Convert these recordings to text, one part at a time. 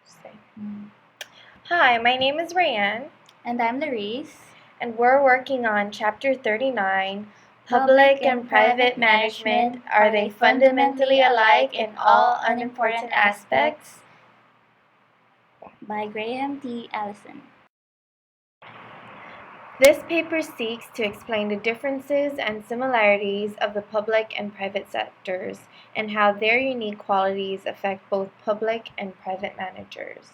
Say. Hi, my name is Rayanne, And I'm Larise. and we're working on Chapter 39, Public and Private Management. Are they fundamentally alike in all unimportant aspects? By Graham T. Allison. This paper seeks to explain the differences and similarities of the public and private sectors and how their unique qualities affect both public and private managers.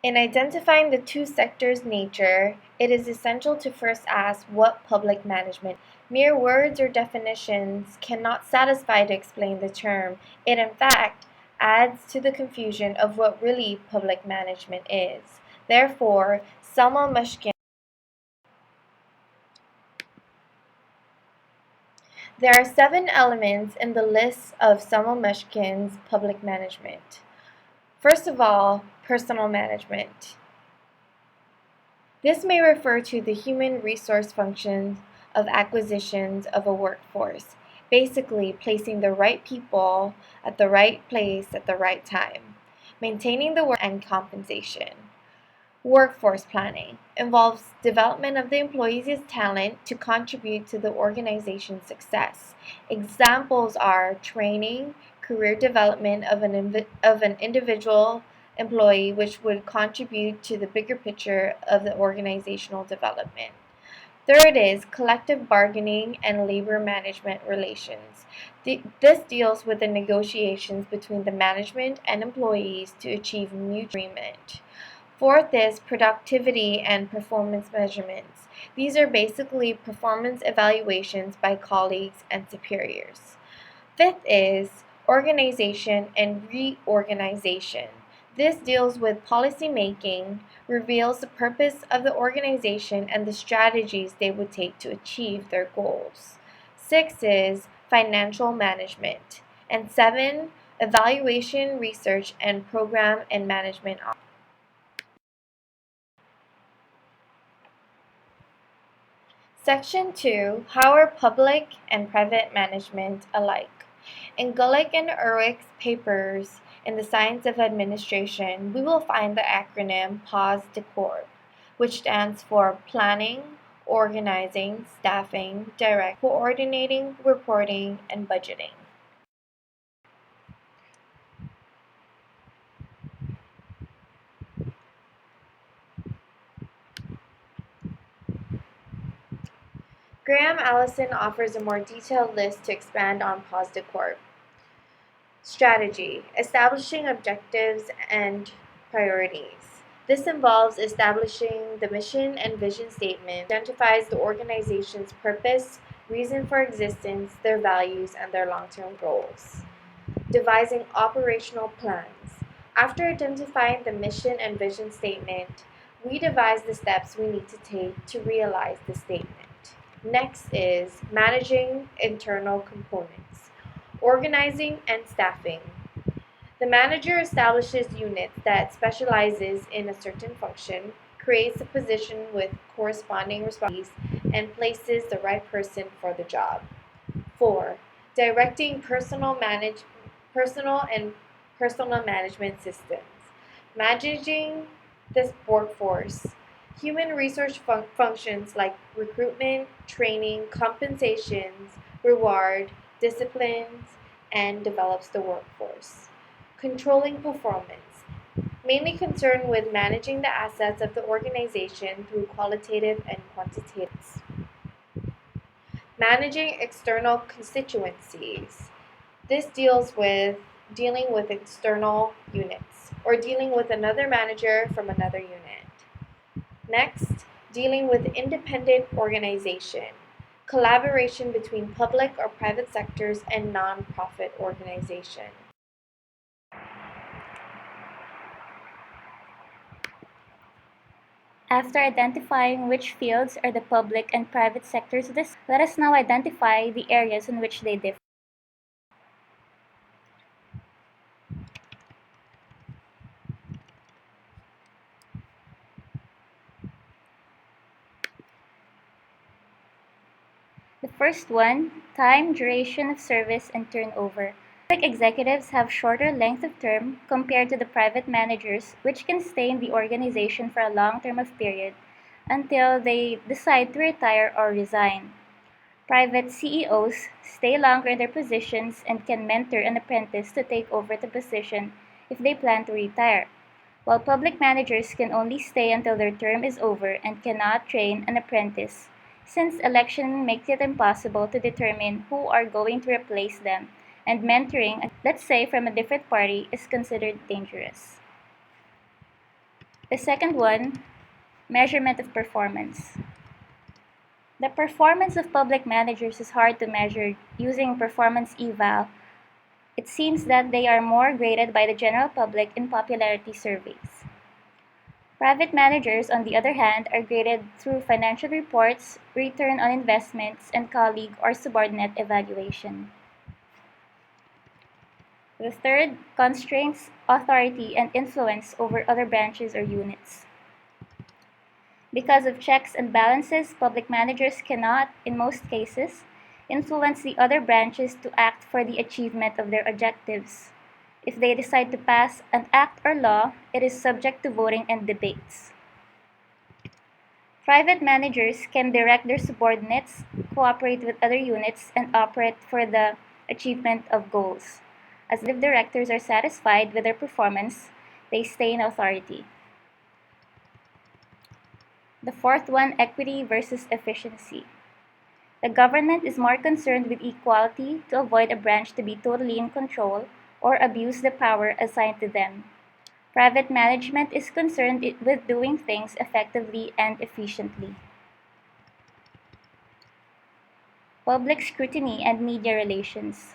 In identifying the two sectors' nature, it is essential to first ask what public management is. Mere words or definitions cannot satisfy to explain the term. It in fact adds to the confusion of what really public management is. Therefore, Selma Mushkin. There are 7 elements in the list of Selma Mushkin's public management. First of all, personal management. This may refer to the human resource functions of acquisitions of a workforce, basically placing the right people at the right place at the right time, maintaining the work and compensation. Workforce planning involves development of the employees' talent to contribute to the organization's success. Examples are training, career development of an individual employee, which would contribute to the bigger picture of the organizational development. Third is collective bargaining and labor management relations. This deals with the negotiations between the management and employees to achieve mutual agreement. Fourth is productivity and performance measurements. These are basically performance evaluations by colleagues and superiors. Fifth is organization and reorganization. This deals with policy making, reveals the purpose of the organization and the strategies they would take to achieve their goals. 6 is financial management. And 7, evaluation, research, and program and management. Section 2, How are public and private management alike? In Gulick and Erwick's papers in the Science of Administration, we will find the acronym PAS de Corp, which stands for Planning, Organizing, Staffing, Direct, Coordinating, Reporting, and Budgeting. Graham Allison offers a more detailed list to expand on PAS de Corp. Strategy: establishing objectives and priorities. This involves establishing the mission and vision statement, identifies the organization's purpose, reason for existence, their values, and their long-term goals. Devising operational plans. After identifying the mission and vision statement, we devise the steps we need to take to realize the statement. Next is managing internal components. Organizing and staffing. The manager establishes units that specializes in a certain function, creates a position with corresponding responsibilities, and places the right person for the job. 4. Directing personal and personal management systems. Managing this workforce. Human resource functions like recruitment, training, compensations, reward, disciplines, and develops the workforce. Controlling performance, mainly concerned with managing the assets of the organization through qualitative and quantitative. Managing external constituencies. This deals with dealing with external units or dealing with another manager from another unit. Next, dealing with independent organization, collaboration between public or private sectors and non-profit organization. After identifying which fields are the public and private sectors, let us now identify the areas in which they differ. The first one, time, duration of service, and turnover. Public executives have shorter length of term compared to the private managers, which can stay in the organization for a long term of period until they decide to retire or resign. Private CEOs stay longer in their positions and can mentor an apprentice to take over the position if they plan to retire, while public managers can only stay until their term is over and cannot train an apprentice, since election makes it impossible to determine who are going to replace them, and mentoring, let's say from a different party, is considered dangerous. The second one, measurement of performance. The performance of public managers is hard to measure using performance eval. It seems that they are more graded by the general public in popularity surveys. Private managers, on the other hand, are graded through financial reports, return on investments, and colleague or subordinate evaluation. The third, constraints, authority, and influence over other branches or units. Because of checks and balances, public managers cannot, in most cases, influence the other branches to act for the achievement of their objectives. If they decide to pass an act or law, it is subject to voting and debates. Private managers can direct their subordinates, cooperate with other units, and operate for the achievement of goals. As if directors are satisfied with their performance, they stay in authority. The fourth one, equity versus efficiency. The government is more concerned with equality to avoid a branch to be totally in control or abuse the power assigned to them. Private management is concerned with doing things effectively and efficiently. Public scrutiny and media relations.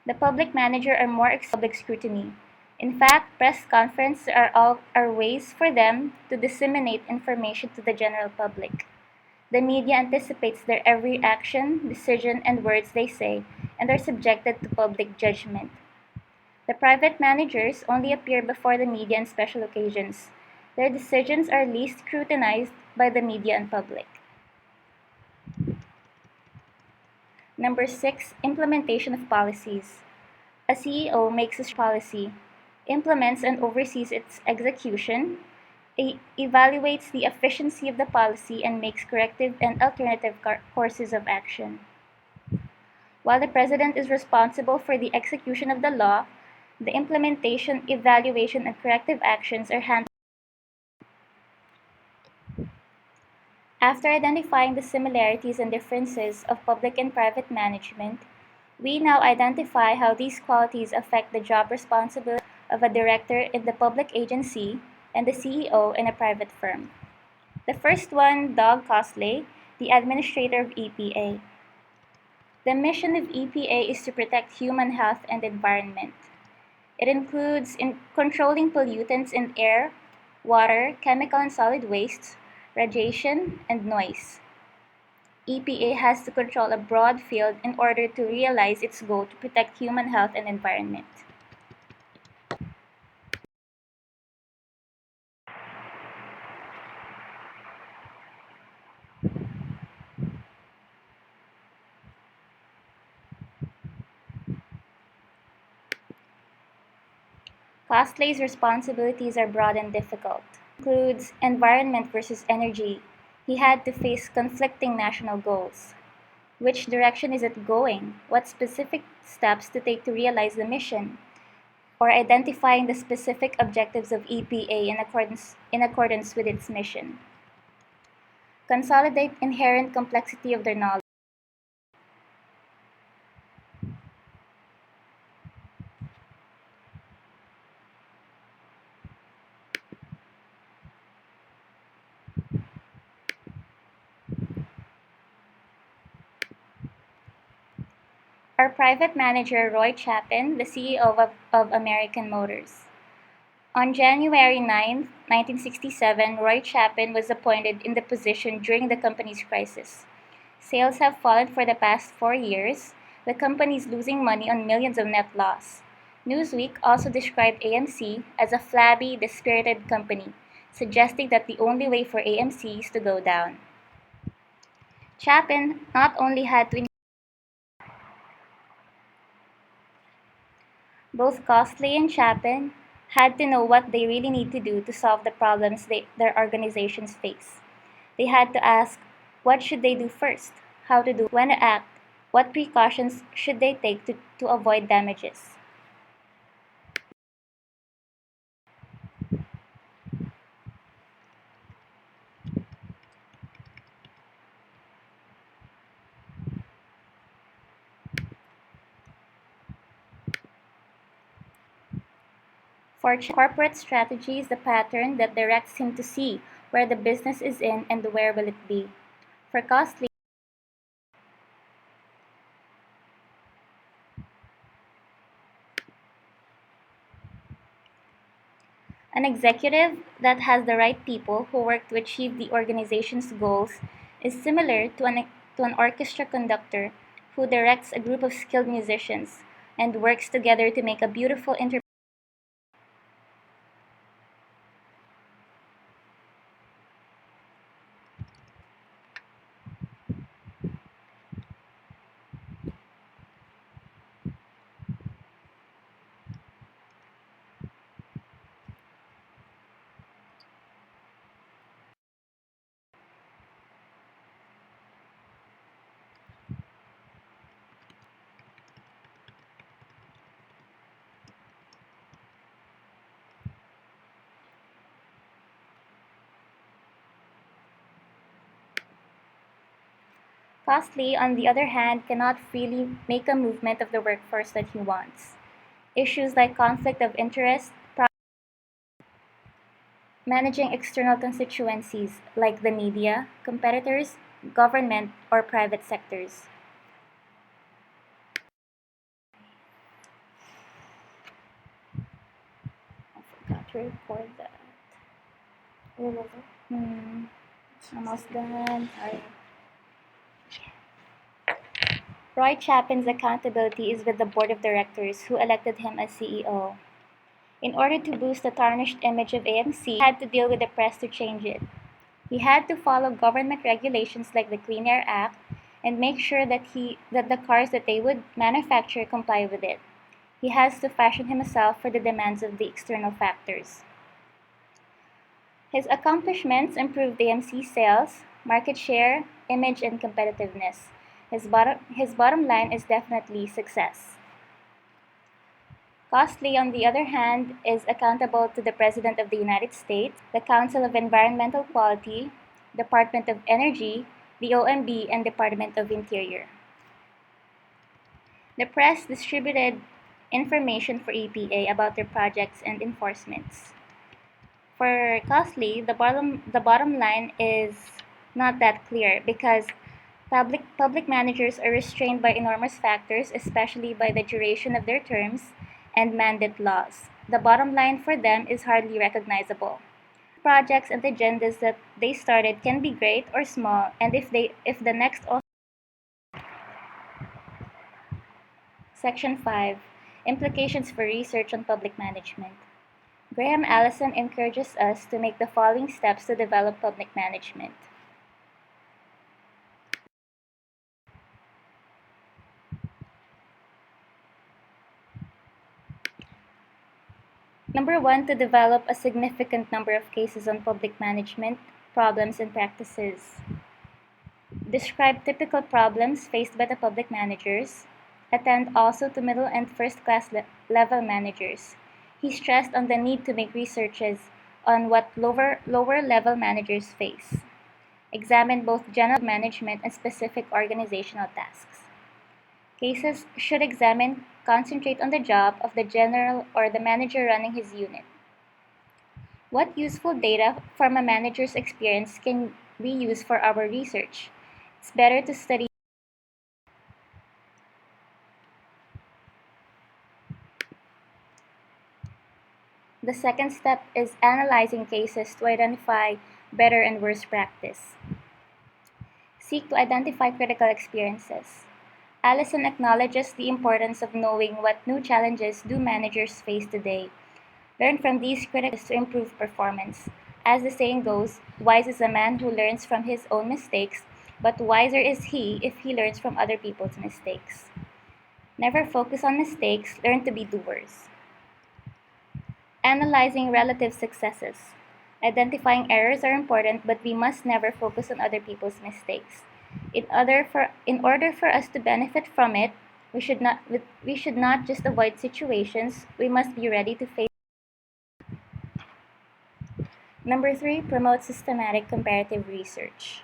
The public manager are more public scrutiny. In fact, press conferences are ways for them to disseminate information to the general public. The media anticipates their every action, decision, and words they say, and are subjected to public judgment. The private managers only appear before the media on special occasions. Their decisions are least scrutinized by the media and public. Number 6, implementation of policies. A CEO makes a policy, implements and oversees its execution, evaluates the efficiency of the policy, and makes corrective and alternative courses of action. While the president is responsible for the execution of the law, the implementation, evaluation, and corrective actions are handled. After identifying the similarities and differences of public and private management, we now identify how these qualities affect the job responsibility of a director in the public agency and the CEO in a private firm. The first one, Doug Cosley, the administrator of EPA. The mission of EPA is to protect human health and environment. It includes controlling pollutants in air, water, chemical and solid wastes, radiation, and noise. EPA has to control a broad field in order to realize its goal to protect human health and environment. Cosley's responsibilities are broad and difficult. It includes environment versus energy. He had to face conflicting national goals. Which direction is it going? What specific steps to take to realize the mission? Or identifying the specific objectives of EPA in accordance with its mission. Consolidate inherent complexity of their knowledge. Our private manager, Roy Chapin, the CEO of American Motors. On January 9, 1967, Roy Chapin was appointed in the position during the company's crisis. Sales have fallen for the past 4 years. The company is losing money on millions of net loss. Newsweek also described AMC as a flabby, dispirited company, suggesting that the only way for AMC is to go down. Chapin not only had to both Costley and Chapin had to know what they really need to do to solve the problems their organizations face. They had to ask what should they do first, how to do it, when to act, what precautions should they take to avoid damages. For corporate strategy is the pattern that directs him to see where the business is in and where will it be. For Costley, an executive that has the right people who work to achieve the organization's goals is similar to an orchestra conductor who directs a group of skilled musicians and works together to make a beautiful interpretation. Costley, on the other hand, cannot freely make a movement of the workforce that he wants. Issues like conflict of interest, managing external constituencies like the media, competitors, government, or private sectors. I forgot to record that. Hmm, almost done. Sorry. Roy Chapin's accountability is with the board of directors who elected him as CEO. In order to boost the tarnished image of AMC, he had to deal with the press to change it. He had to follow government regulations like the Clean Air Act and make sure that the cars that they would manufacture comply with it. He has to fashion himself for the demands of the external factors. His accomplishments improved AMC sales, market share, image, and competitiveness. His bottom line is definitely success. Costley, on the other hand, is accountable to the President of the United States, the Council of Environmental Quality, Department of Energy, the OMB, and Department of Interior. The press distributed information for EPA about their projects and enforcements. For Costley, the bottom line is not that clear because public managers are restrained by enormous factors, especially by the duration of their terms and mandate laws. The bottom line for them is hardly recognizable. Projects and agendas that they started can be great or small, and if the next Section 5 Implications for Research on Public Management. Graham Allison encourages us to make the following steps to develop public management. Number one, to develop a significant number of cases on public management, problems, and practices. Describe typical problems faced by the public managers. Attend also to middle and first class level managers. He stressed on the need to make researches on what lower level managers face. Examine both general management and specific organizational tasks. Cases should concentrate on the job of the general or the manager running his unit. What useful data from a manager's experience can we use for our research? It's better to study. The second step is analyzing cases to identify better and worse practice. Seek to identify critical experiences. Allison acknowledges the importance of knowing what new challenges do managers face today. Learn from these critics to improve performance. As the saying goes, wise is a man who learns from his own mistakes but wiser is he if he learns from other people's mistakes. Never focus on mistakes, learn to be doers. Analyzing relative successes. Identifying errors are important, but we must never focus on other people's mistakes. In order for us to benefit from it, we should not just avoid situations, we must be ready to face. Number 3, promote systematic comparative research.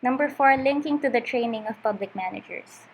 Number 4, linking to the training of public managers.